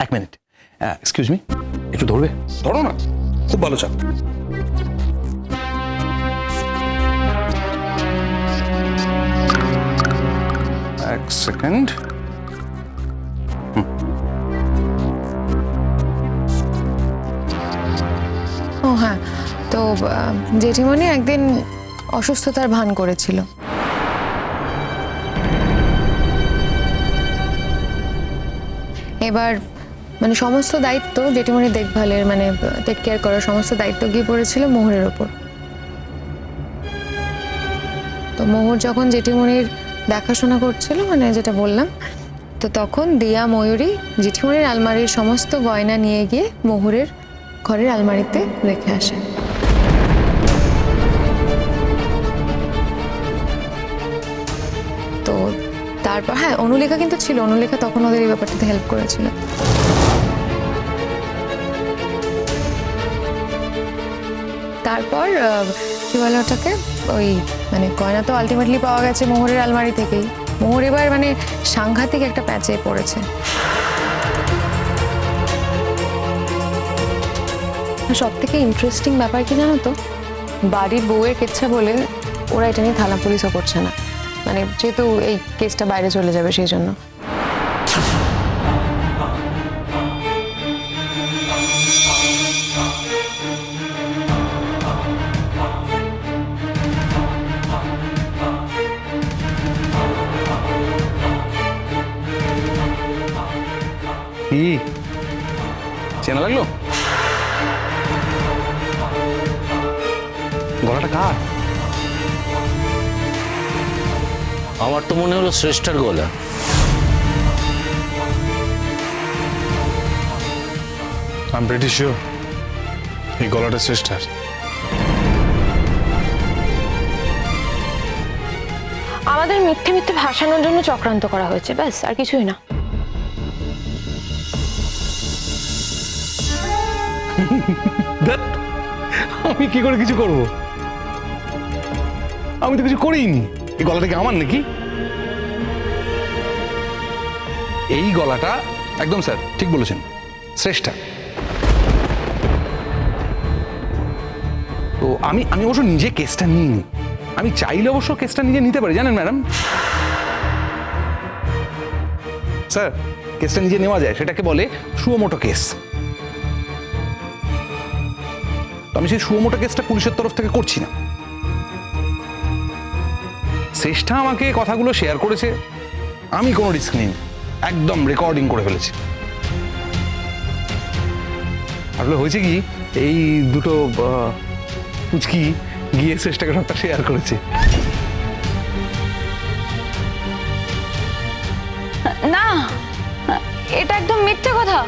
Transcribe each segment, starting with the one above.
এক minute, excuse me, একটু ধরবে? ধরো না, খুব ভালো চা। এক সেকেন্ড। ও হ্যাঁ, তো জেঠিমণি একদিন অসুস্থতার ভান করেছিল। এবার মানে সমস্ত দায়িত্ব জেঠিমণির দেখভালের মানে টেক কেয়ার করার সমস্ত দায়িত্ব গিয়ে পড়েছিল মোহরের ওপর। তো মোহর যখন জেঠিমণির দেখাশোনা করছিল মানে যেটা বললাম, তো তখন দিয়া ময়ূরী জেঠিমণির আলমারির সমস্ত গয়না নিয়ে গিয়ে মোহরের ঘরের আলমারিতে রেখে আসে। তো তারপর হ্যাঁ, অনুলেখা কিন্তু ছিল, অনুলেখা তখন ওদের এই ব্যাপারটাতে হেল্প করেছিল। তারপর কি বলে ওটাকে, ওই মানে গয়না তো আলটিমেটলি পাওয়া গেছে মোহরের আলমারি থেকেই। মোহর এবার মানে সাংঘাতিক একটা প্যাচে পড়েছে। সব থেকে ইন্টারেস্টিং ব্যাপার কি জানো তো, বাড়ির বউয়ের কেচ্ছা বলে ওরা এটা নিয়ে থানা পুলিশও করছে না, মানে যেহেতু এই কেসটা বাইরে চলে যাবে সেই জন্য। কি চেনা লাগলো? গলাটা কার? আমার তো মনে হলো শ্রেষ্ঠার গলা। আই এম প্রিটি শিওর এই গলাটা শ্রেষ্ঠার। আমাদের মিথ্যে মিথ্যে ভাসানোর জন্য চক্রান্ত করা হয়েছে, ব্যাস, আর কিছুই না। আমি কি করে কিছু করব? আমি তো কিছু করিনি। এই গলাটা কি আমার নাকি? এই গলাটা একদম স্যার ঠিক বলেছেন, শ্রেষ্ঠা। তো আমি অবশ্য নিজে কেসটা নিইনি। আমি চাইলে অবশ্য কেসটা নিজে নিতে পারি, জানেন ম্যাডাম। স্যার, কেসটা নিজে নেওয়া যায়, সেটাকে বলে সুমোটো কেস। আমি সেই সুমোটো কেসটা পুলিশের তরফ থেকে করছি না। শ্রেষ্ঠা আমাকে কথাগুলো শেয়ার করেছে, আমি কোনো রিস্ক নিইনি, একদম রেকর্ডিং করে ফেলেছি। আসলে হয়েছে কি, এই দুটো পুচকি গিয়ে শ্রেষ্ঠাকে সবটা শেয়ার করেছে। না, এটা একদম মিথ্যে কথা,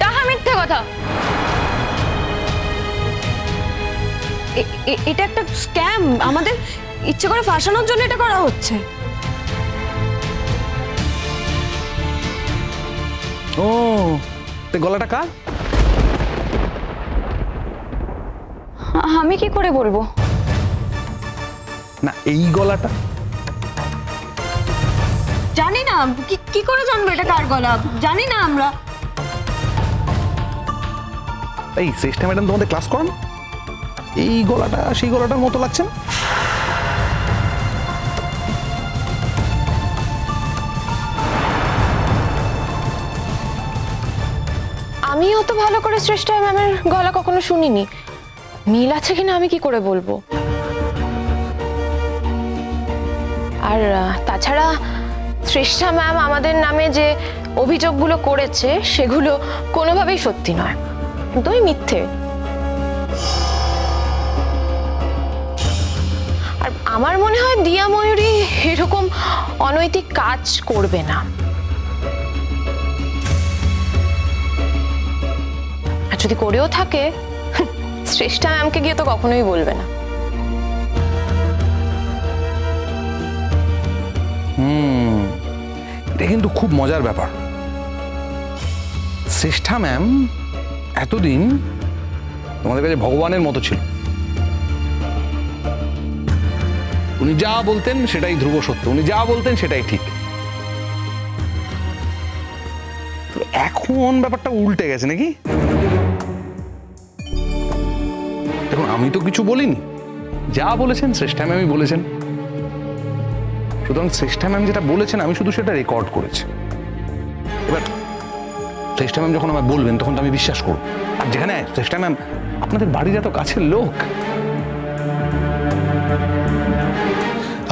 ডাহা মিথ্যে কথা। এটা একটা স্ক্যাম, আমাদের ইচ্ছে করে ফাঁসানোর জন্য এটা করা হচ্ছে। ও, তো গলাটা কার? আমি কি করে বলবো? না, এই গলাটা জানি না, কি করে জানবো এটা কার গলা? জানি না আমরা। এই শ্রেষ্ঠা ম্যাডাম তোমাদের ক্লাস করান, এই গলাটা সেই গলাটার মতো লাগছে না? আমি অত ভালো করে শ্রেষ্ঠা ম্যামের গলা কখনো শুনিনি, মিল আছে কিনা আমি কি করে বলবো? আর তাছাড়া শ্রেষ্ঠা ম্যাম আমাদের নামে যে অভিযোগগুলো করেছে সেগুলো কোনোভাবেই সত্যি নয়, একদমই মিথ্যে। আর আমার মনে হয় দিয়া ময়ূরী এরকম অনৈতিক কাজ করবে না। আর যদি করেও থাকে, শ্রেষ্ঠা ম্যামকে গিয়ে তো কখনোই বলবে না। এটা কিন্তু খুব মজার ব্যাপার। শ্রেষ্ঠা ম্যাম এতদিন তোমাদের কাছে ভগবানের মতো ছিল। উনি যা বলতেন সেটাই ধ্রুব সত্য, উনি যা বলতেন সেটাই ঠিক। এখন ব্যাপারটা উল্টে গেছে নাকি? দেখুন, আমি তো কিছু বলিনি, যা বলেছেন শ্রেষ্ঠা ম্যামই বলেছেন। সুতরাং শ্রেষ্ঠা ম্যাম যেটা বলেছেন আমি শুধু সেটা রেকর্ড করেছি। এবার শ্রেষ্ঠা ম্যাম যখন আমায় বলবেন তখন তো আমি বিশ্বাস করব। আর যেখানে শ্রেষ্ঠা ম্যাম আপনাদের বাড়ির এত কাছের লোক।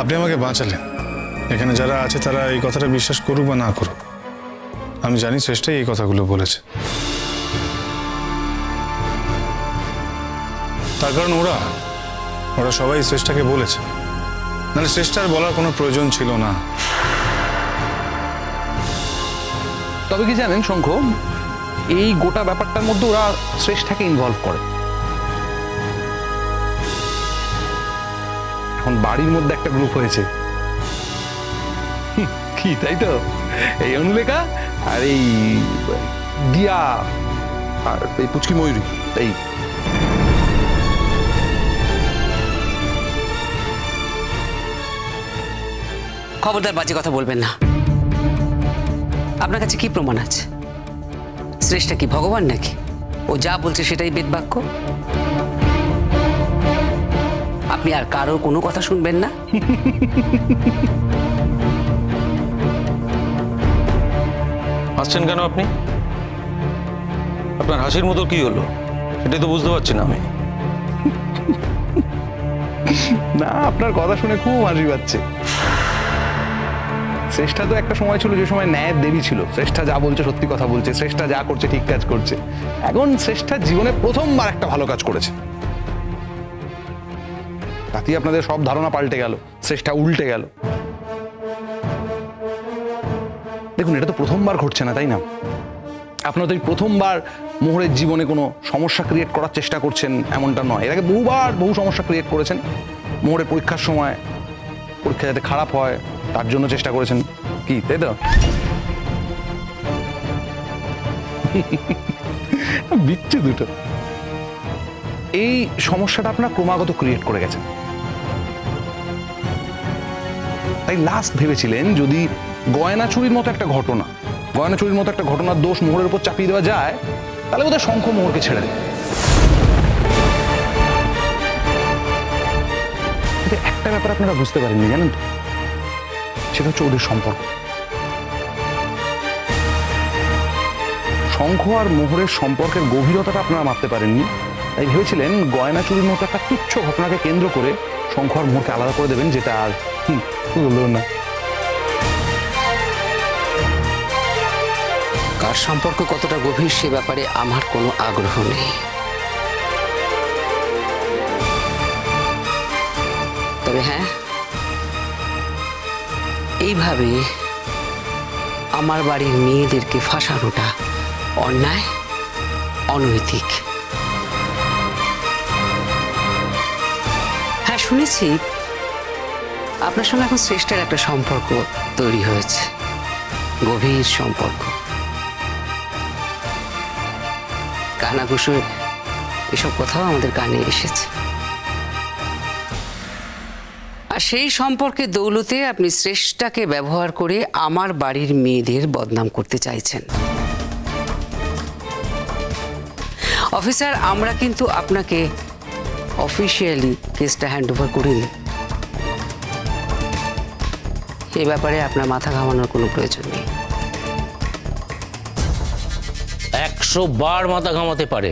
আপনি আমাকে বাঁচালেন। এখানে যারা আছে তারা এই কথাটা বিশ্বাস করুক বা না করুক, আমি জানি শ্রেষ্ঠাই এই কথাগুলো বলেছে। তার কারণ ওরা সবাই শ্রেষ্ঠাকে বলেছে, মানে শ্রেষ্ঠার বলার কোনো প্রয়োজন ছিল না। তবে কি জানেন শঙ্খ, এই গোটা ব্যাপারটার মধ্যে ওরা শ্রেষ্ঠাকে ইনভলভ করে। এখন বাড়ির মধ্যে একটা গ্রুপ হয়েছে, কি তাই তো? এই অনুলেখা আর এই দিয়া আর এই পুচকি ময়ূরী, এই খবরদার বাজে কথা বলবেন না। আপনার কাছে কি প্রমাণ আছে? শ্রেষ্ঠা কি ভগবান নাকি? ও যা বলছে সেটাই বেদ বাক্য। আপনি আর কারোর কোনো কথা শুনবেন না। হাসছেন কেন আপনি? আপনার হাসির মতো কি হলো এটাই তো বুঝতে পারছি না আমি। না, আপনার কথা শুনে খুব হাসি পাচ্ছে। শ্রেষ্ঠা তো একটা সময় ছিল যে সময় ন্যায়ের দেবী ছিল। শ্রেষ্ঠা যা বলছে সত্যি কথা বলছে, শ্রেষ্ঠা যা করছে ঠিক কাজ করছে। এখন শ্রেষ্ঠা জীবনে প্রথমবার একটা ভালো কাজ করেছে, তাতেই আপনাদের সব ধারণা পাল্টে গেল, শ্রেষ্ঠা উল্টে গেল। দেখুন, এটা তো প্রথমবার ঘটছে না, তাই না? আপনারা তো এই প্রথমবার মোহরের জীবনে কোনো সমস্যা ক্রিয়েট করার চেষ্টা করছেন এমনটা নয়। এর আগে বহু সমস্যা ক্রিয়েট করেছেন। মোহরের পরীক্ষার সময় পরীক্ষা যাতে খারাপ হয় তার জন্য চেষ্টা করেছেন, কি তাই তো? বিচ্ছু দুটো। এই সমস্যাটা আপনার ক্রমাগত ক্রিয়েট করে গেছেন। তাই লাস্ট ভেবেছিলেন যদি গয়না চুরির মতো একটা ঘটনার দোষ মোহরের উপর চাপিয়ে দেওয়া যায় তাহলে বোধহয় শঙ্খ মোহরকে ছেড়ে দেবে। একটা ব্যাপার আপনারা বুঝতে পারেননি, জানেন তো? সেটা হচ্ছে ওদের সম্পর্ক। শঙ্খ আর মোহরের সম্পর্কের গভীরতাটা আপনারা মাপতে পারেননি। তাই ভেবেছিলেন গয়না চুরির মতো একটা তুচ্ছ ঘটনাকে কেন্দ্র করে শঙ্খ আর মোহরকে আলাদা করে দেবেন, যেটা আর হলো না। কার সম্পর্ক কতটা গভীর সে ব্যাপারে আমার কোনো আগ্রহ নেই। তবে হ্যাঁ, এইভাবে আমার বাড়ির মেয়েদেরকে ফাঁসানোটা অন্যায়, অনৈতিক। হ্যাঁ, শুনেছি আপনার সঙ্গে এখন শ্রেষ্ঠার একটা সম্পর্ক তৈরি হয়েছে, গভীর সম্পর্ক। কানাঘুষো এসব কথাও আমাদের কানে এসেছে। আর সেই সম্পর্কে দৌলতে আপনি শ্রেষ্ঠাকে ব্যবহার করে আমার বাড়ির মেয়েদের বদনাম করতে চাইছেন। অফিসার, আমরা কিন্তু আপনাকে অফিসিয়ালি কেসটা হ্যান্ড ওভার করিনি। এ ব্যাপারে আপনার মাথা ঘামানোর কোনো প্রয়োজন নেই। 100 বার মাথা ঘামাতে পারে।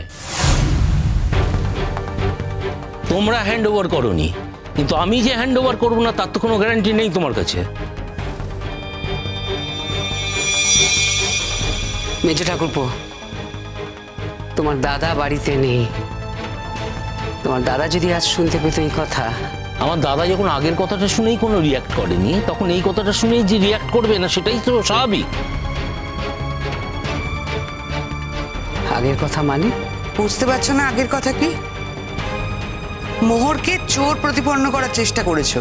তোমরা হ্যান্ড ওভার করোনি, কিন্তু আমি যে হ্যান্ড ওভার করবো না তার তো কোনো গ্যারান্টি নেই তোমার কাছে। মেজো ঠাকুরপো, তোমার দাদা বাড়িতে নেই। তোমার দাদা যদি আজ শুনতে পেত এই কথা। আমার দাদা যখন আগের কথাটা শুনেই কোনো রিয়াক্ট করেনি, তখন এই কথাটা শুনেই যে রিয়াক্ট করবে না সেটাই তো স্বাভাবিক। আগের কথা মানে? বুঝতে পারছো না আগের কথা কি? মোহরকে চোর প্রতিপন্ন করার চেষ্টা করেছো।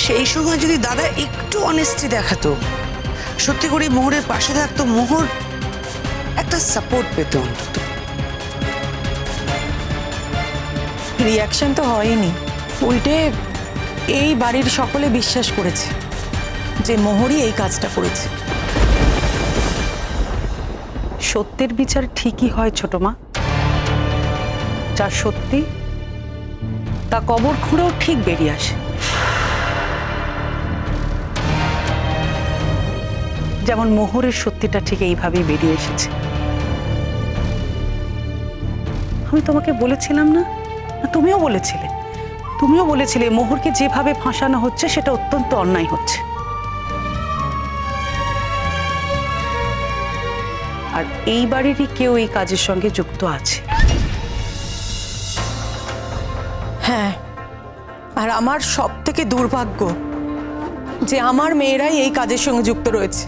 সেই সময় যদি দাদা একটু অনেস্টি দেখাতো, সত্যি করে মোহরের পাশে থাকতো, মোহর একটা সাপোর্ট পেত অন্তত। রিয়াকশন তো হয়নি, উল্টে এই বাড়ির সকলে বিশ্বাস করেছে যে মোহরই এই কাজটা করেছে। সত্যের বিচার ঠিকই হয় ছোট মা, যা সত্যি তা কবর খুঁড়েও ঠিক বেরিয়ে আসে। যেমন মোহরের সত্যিটা ঠিক এইভাবেই বেরিয়ে এসেছে। আমি তোমাকে বলেছিলাম না, তুমিও বলেছিলে মোহরকে যেভাবে ফাঁসানো হচ্ছে সেটা অত্যন্ত অন্যায় হচ্ছে। আর এই বাড়িরই কেউ এই কাজের সঙ্গে যুক্ত আছে। হ্যাঁ, আর আমার সব থেকে দুর্ভাগ্য যে আমার মেয়েরাই এই কাজের সঙ্গে যুক্ত রয়েছে।